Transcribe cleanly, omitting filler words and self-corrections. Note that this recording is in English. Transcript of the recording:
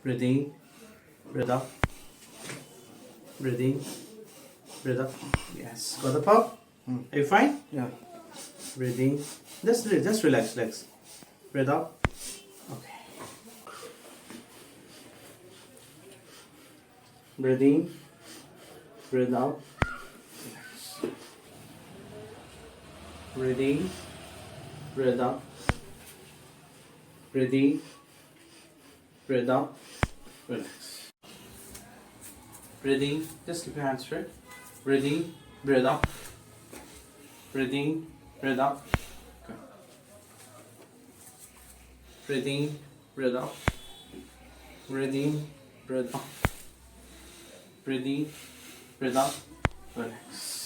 Breathe in, breathe out. Breathe in, breathe out. Yes. Got the pop? Are you fine? Yeah. Breathe in. Just relax, relax. Breathe out. Okay. Breathe in, breathe out. Relax. Breathe in, breathe out. Breathe in, breathe out. Relax. Breathe in, just keep your hands straight. Breathe in, breathe out. Breathe in, breathe out. Good. Breathe in, breathe out. Breathe in, breathe out. Breathe in, breathe out. Relax.